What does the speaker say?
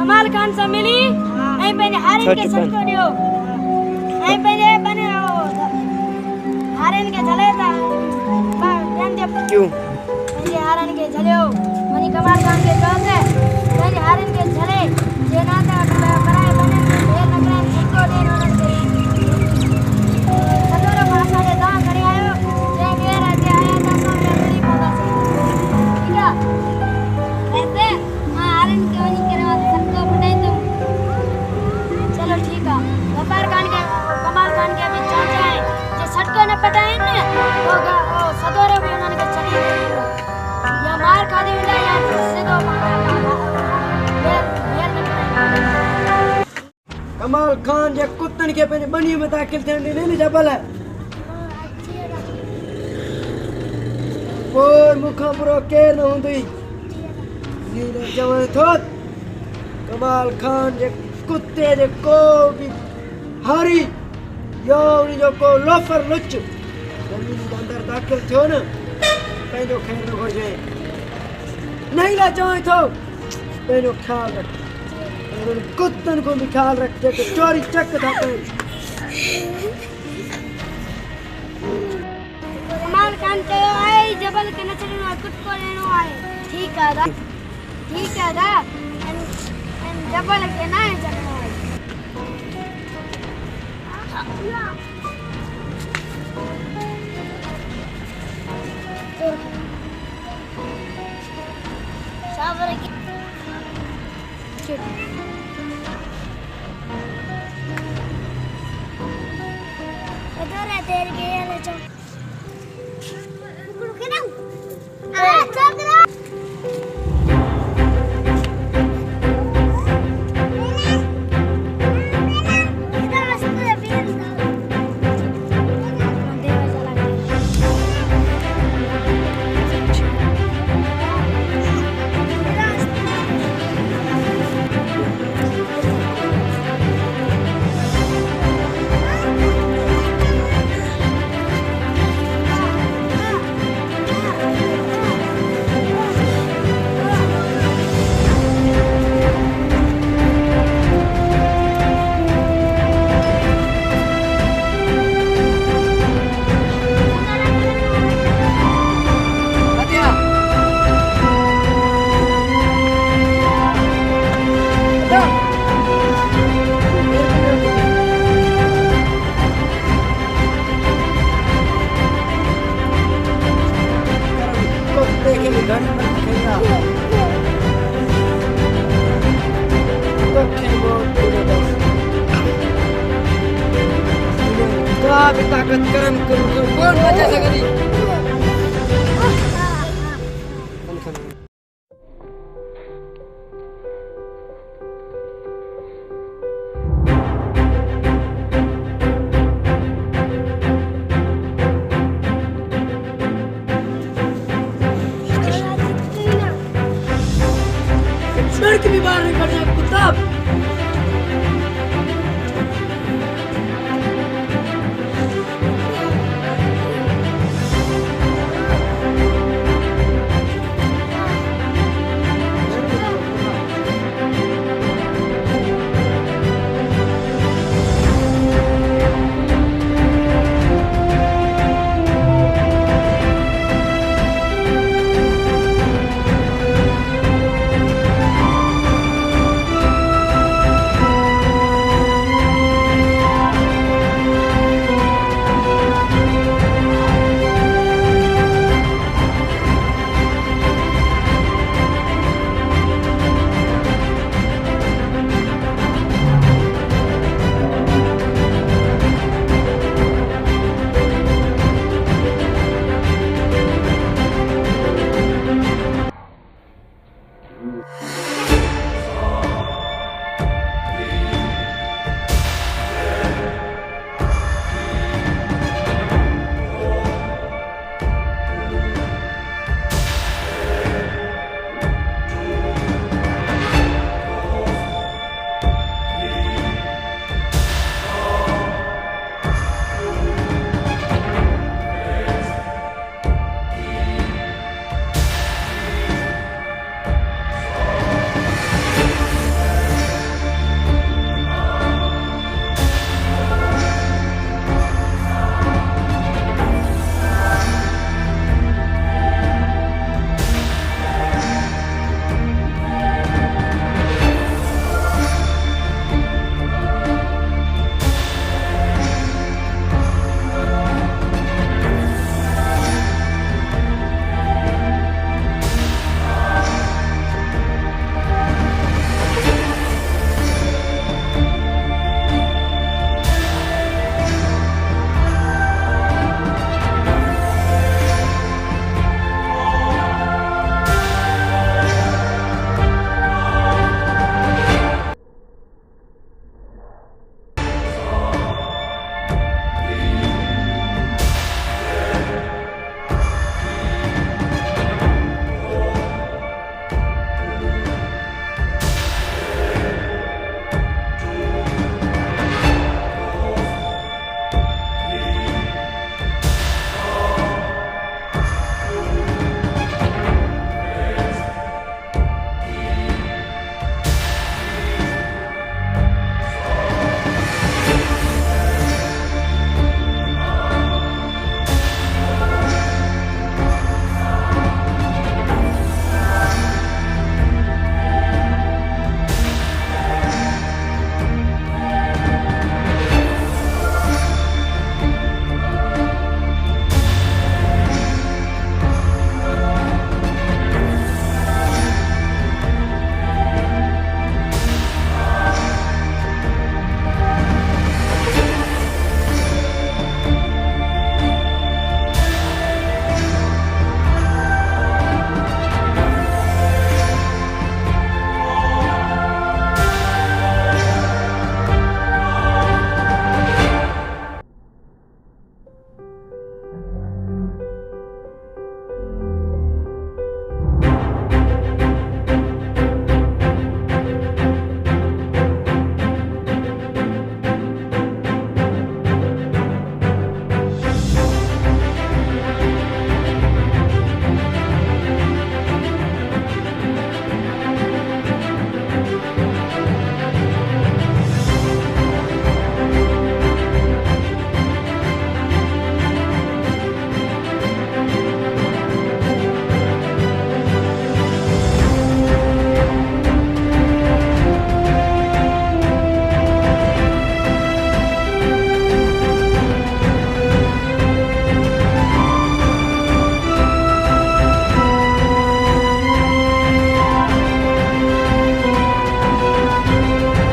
कमाल खान से मिली नहीं पहले हारिन के सटको दियो नहीं पहले बने हारिन के झले था क्यों पहले हारिन के झले हो मनी कमाल खान के चौथ है पहले हारिन के झले जे ना था बनाए बने ढेर नगरान सटको दे उन्होंने सदोरो मासा दे दा खड़ी आयो जे गेर जे आया था सो मेरी पौधा से ठीक है ऐसे हां हारिन के वनी करवा सटको पटाई तुम चलो ठीक है गफार खान के कमाल खान के अभी चाचा है जे सटको न पटाए ने वो सदोरो भी उन्होंने के चली या मार खा दी विला या सीधो कमाल खान जे कुत्तन के पे बनी में दाखिल थे नहीं जबल है कोई मुखा पुरो के न हुंदी नीले जवन थोत कमाल खान जे कुत्ते जे को भी हारी यो उनी जो को लोफर लुच जमीन के अंदर दाखिल थियो न पेंजो खैर न घुर जाए नहीं ला चाहे तो पेंजो ख्याल रख कुत्तन को भी ख्याल रखते कि चोरी चक था कमाल खान के आए जबल के नचने वाला कुत्ते को लेनो आए ठीक है दा जबल के ना है चलने वाले सावर की Adora ter que ela já. Por que não? Ah, chakra. ताकत कर्म करो कौन बचा सकती सड़क भी बाहर नहीं पड़ जाए कुत्ता